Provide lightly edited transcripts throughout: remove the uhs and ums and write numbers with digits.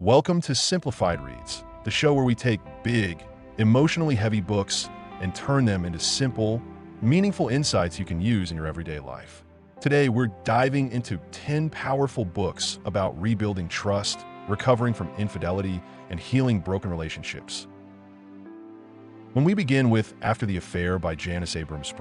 Welcome to Simplified Reads, the show where we take big, emotionally heavy books and turn them into simple, meaningful insights you can use in your everyday life. Today, we're diving into 10 powerful books about rebuilding trust, recovering from infidelity, and healing broken relationships. When we begin with After the Affair by Janis Abrahams,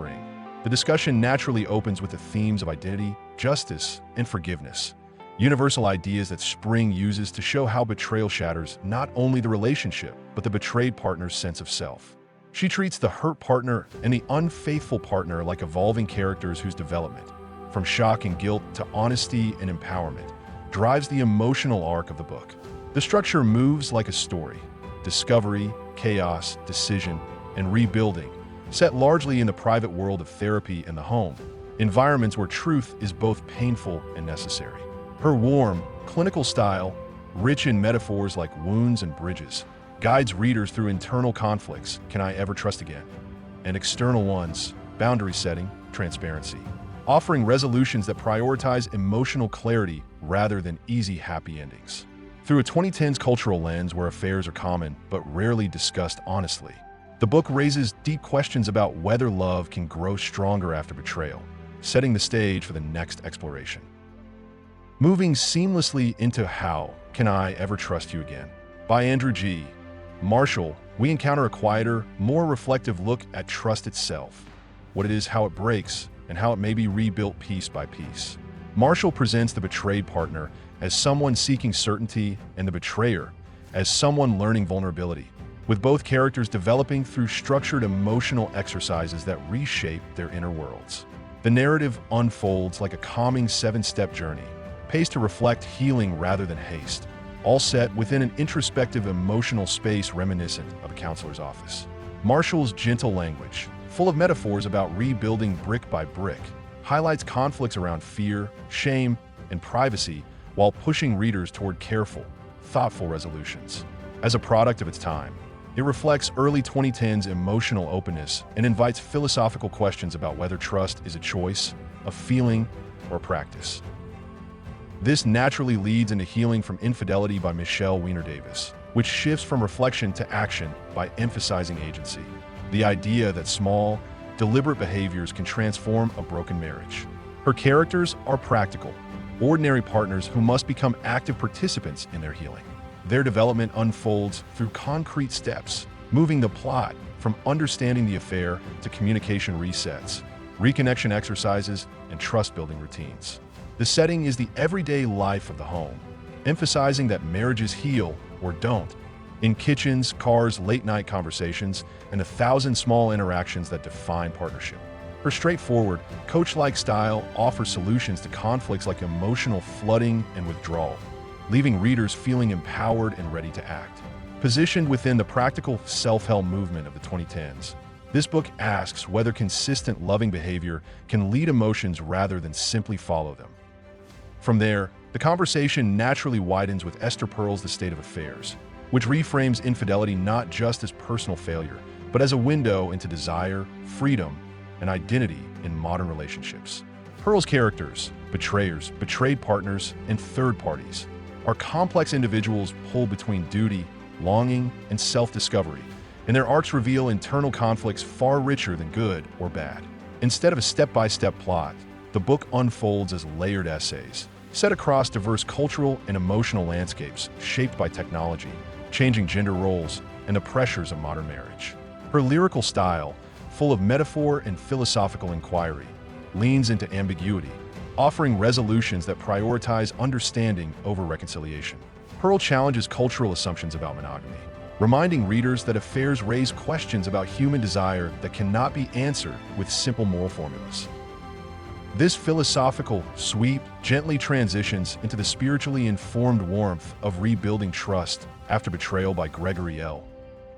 the discussion naturally opens with the themes of identity, justice, and forgiveness. Universal ideas that Spring uses to show how betrayal shatters not only the relationship, but the betrayed partner's sense of self. She treats the hurt partner and the unfaithful partner like evolving characters whose development, from shock and guilt to honesty and empowerment, drives the emotional arc of the book. The structure moves like a story: discovery, chaos, decision, and rebuilding, set largely in the private world of therapy and the home, environments where truth is both painful and necessary. Her warm, clinical style, rich in metaphors like wounds and bridges, guides readers through internal conflicts, can I ever trust again? And external ones, boundary setting, transparency, offering resolutions that prioritize emotional clarity rather than easy happy endings. Through a 2010s cultural lens where affairs are common but rarely discussed honestly, the book raises deep questions about whether love can grow stronger after betrayal, setting the stage for the next exploration. Moving seamlessly into How Can I Ever Trust You Again? By Andrew G. Marshall, we encounter a quieter, more reflective look at trust itself, what it is, how it breaks, and how it may be rebuilt piece by piece. Marshall presents the betrayed partner as someone seeking certainty and the betrayer as someone learning vulnerability, with both characters developing through structured emotional exercises that reshape their inner worlds. The narrative unfolds like a calming 7-step journey, paced to reflect healing rather than haste, all set within an introspective emotional space reminiscent of a counselor's office. Marshall's gentle language, full of metaphors about rebuilding brick by brick, highlights conflicts around fear, shame, and privacy while pushing readers toward careful, thoughtful resolutions. As a product of its time, it reflects early 2010s emotional openness and invites philosophical questions about whether trust is a choice, a feeling, or a practice. This naturally leads into Healing from Infidelity by Michele Weiner-Davis, which shifts from reflection to action by emphasizing agency. The idea that small, deliberate behaviors can transform a broken marriage. Her characters are practical, ordinary partners who must become active participants in their healing. Their development unfolds through concrete steps, moving the plot from understanding the affair to communication resets, reconnection exercises, and trust-building routines. The setting is the everyday life of the home, emphasizing that marriages heal or don't, in kitchens, cars, late-night conversations, and 1,000 small interactions that define partnership. Her straightforward, coach-like style offers solutions to conflicts like emotional flooding and withdrawal, leaving readers feeling empowered and ready to act. Positioned within the practical self-help movement of the 2010s, this book asks whether consistent loving behavior can lead emotions rather than simply follow them. From there, the conversation naturally widens with Esther Perel's The State of Affairs, which reframes infidelity not just as personal failure, but as a window into desire, freedom, and identity in modern relationships. Perel's characters, betrayers, betrayed partners, and third parties, are complex individuals pulled between duty, longing, and self-discovery, and their arcs reveal internal conflicts far richer than good or bad. Instead of a step-by-step plot, the book unfolds as layered essays, set across diverse cultural and emotional landscapes shaped by technology, changing gender roles, and the pressures of modern marriage. Her lyrical style, full of metaphor and philosophical inquiry, leans into ambiguity, offering resolutions that prioritize understanding over reconciliation. Perel challenges cultural assumptions about monogamy, reminding readers that affairs raise questions about human desire that cannot be answered with simple moral formulas. This philosophical sweep gently transitions into the spiritually informed warmth of Rebuilding Trust After Betrayal by Gregory L.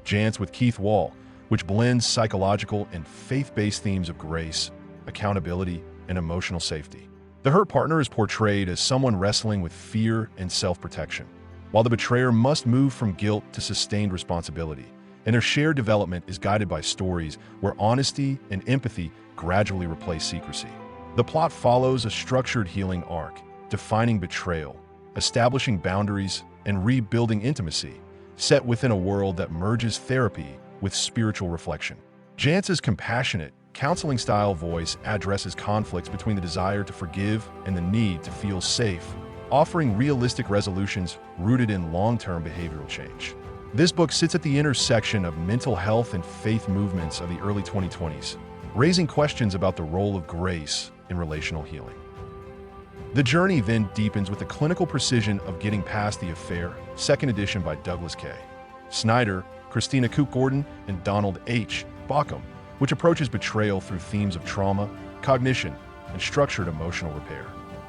Jantz with Keith Wall, which blends psychological and faith-based themes of grace, accountability, and emotional safety. The hurt partner is portrayed as someone wrestling with fear and self-protection, while the betrayer must move from guilt to sustained responsibility, and their shared development is guided by stories where honesty and empathy gradually replace secrecy. The plot follows a structured healing arc, defining betrayal, establishing boundaries, and Rebuilding Intimacy, set within a world that merges therapy with spiritual reflection. Jantz's compassionate, counseling-style voice addresses conflicts between the desire to forgive and the need to feel safe, offering realistic resolutions rooted in long-term behavioral change. This book sits at the intersection of mental health and faith movements of the early 2020s, raising questions about the role of grace in relational healing. The journey then deepens with the clinical precision of Getting Past the Affair, second edition by Douglas K. Snyder, Christina Koch Gordon, and Donald H. Baucom, which approaches betrayal through themes of trauma, cognition, and structured emotional repair.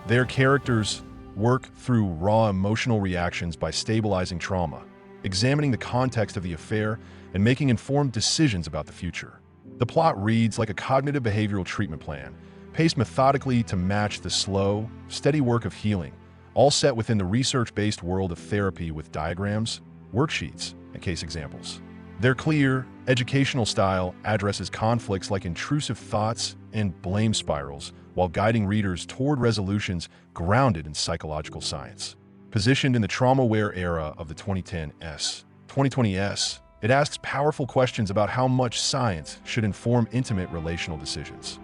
Their characters work through raw emotional reactions by stabilizing trauma, examining the context of the affair, and making informed decisions about the future. The plot reads like a cognitive behavioral treatment plan, paced methodically to match the slow, steady work of healing, all set within the research-based world of therapy with diagrams, worksheets, and case examples. Their clear, educational style addresses conflicts like intrusive thoughts and blame spirals while guiding readers toward resolutions grounded in psychological science. Positioned in the trauma-aware era of the 2020s, it asks powerful questions about how much science should inform intimate relational decisions.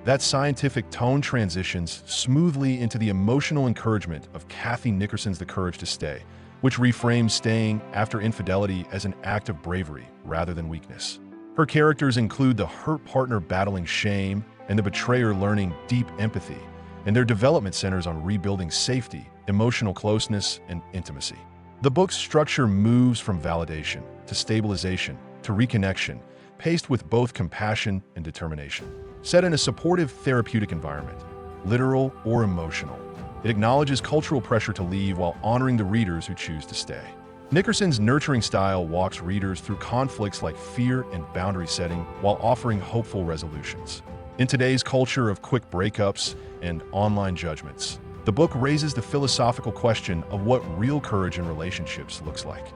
That scientific tone transitions smoothly into the emotional encouragement of Kathy Nickerson's The Courage to Stay, which reframes staying after infidelity as an act of bravery rather than weakness. Her characters include the hurt partner battling shame and the betrayer learning deep empathy, and their development centers on rebuilding safety, emotional closeness, and intimacy. The book's structure moves from validation to stabilization to reconnection, paced with both compassion and determination. Set in a supportive therapeutic environment, literal or emotional, it acknowledges cultural pressure to leave while honoring the readers who choose to stay. Nickerson's nurturing style walks readers through conflicts like fear and boundary setting while offering hopeful resolutions. In today's culture of quick breakups and online judgments, the book raises the philosophical question of what real courage in relationships looks like.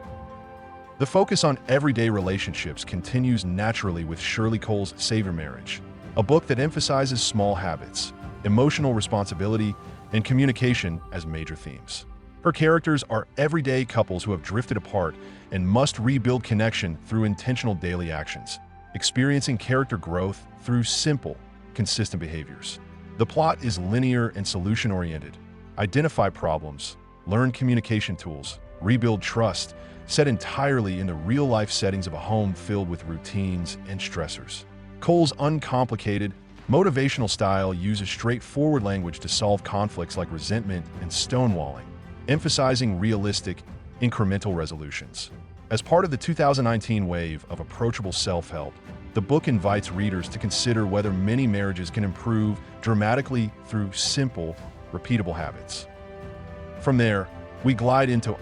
The focus on everyday relationships continues naturally with Shirley Cole's Save Your Marriage, a book that emphasizes small habits, emotional responsibility, and communication as major themes. Her characters are everyday couples who have drifted apart and must rebuild connection through intentional daily actions, experiencing character growth through simple, consistent behaviors. The plot is linear and solution-oriented. Identify problems, learn communication tools, rebuild trust, set entirely in the real-life settings of a home filled with routines and stressors. Cole's uncomplicated, motivational style uses straightforward language to solve conflicts like resentment and stonewalling, emphasizing realistic, incremental resolutions. As part of the 2019 wave of approachable self-help, the book invites readers to consider whether many marriages can improve dramatically through simple, repeatable habits. From there, we glide into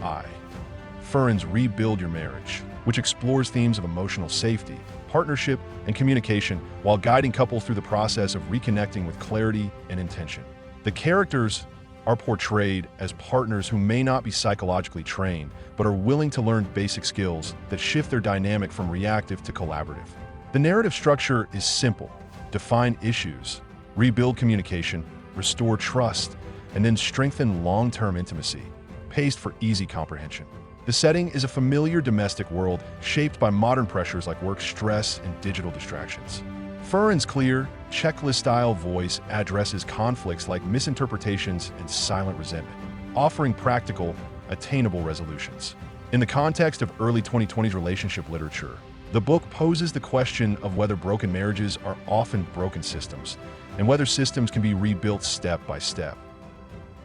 Fern's Rebuild Your Marriage, which explores themes of emotional safety, partnership, and communication while guiding couples through the process of reconnecting with clarity and intention. The characters are portrayed as partners who may not be psychologically trained, but are willing to learn basic skills that shift their dynamic from reactive to collaborative. The narrative structure is simple: define issues, rebuild communication, restore trust, and then strengthen long-term intimacy, paced for easy comprehension. The setting is a familiar domestic world shaped by modern pressures like work stress and digital distractions. Fern's clear, checklist-style voice addresses conflicts like misinterpretations and silent resentment, offering practical, attainable resolutions. In the context of early 2020s relationship literature, the book poses the question of whether broken marriages are often broken systems, and whether systems can be rebuilt step by step.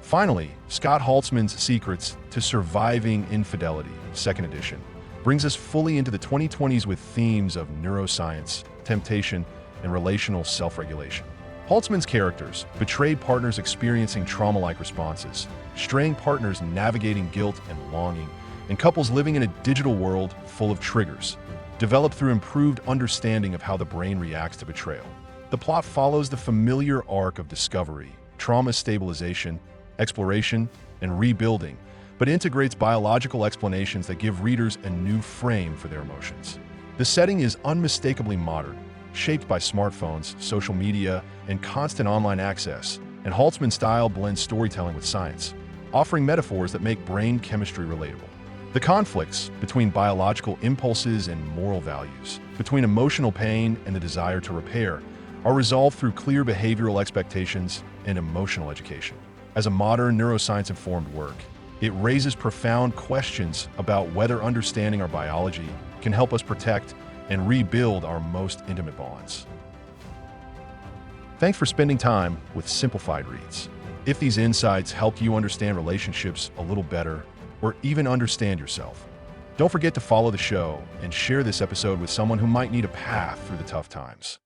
Finally, Scott Haltzman's Secrets to Surviving Infidelity, second edition, brings us fully into the 2020s with themes of neuroscience, temptation, and relational self-regulation. Haltzman's characters, betrayed partners experiencing trauma-like responses, straying partners navigating guilt and longing, and couples living in a digital world full of triggers, develop through improved understanding of how the brain reacts to betrayal. The plot follows the familiar arc of discovery, trauma stabilization, exploration, and rebuilding, but integrates biological explanations that give readers a new frame for their emotions. The setting is unmistakably modern, shaped by smartphones, social media, and constant online access, and Haltzman's style blends storytelling with science, offering metaphors that make brain chemistry relatable. The conflicts between biological impulses and moral values, between emotional pain and the desire to repair, are resolved through clear behavioral expectations and emotional education. As a modern neuroscience-informed work, it raises profound questions about whether understanding our biology can help us protect and rebuild our most intimate bonds. Thanks for spending time with Simplified Reads. If these insights helped you understand relationships a little better, or even understand yourself, don't forget to follow the show and share this episode with someone who might need a path through the tough times.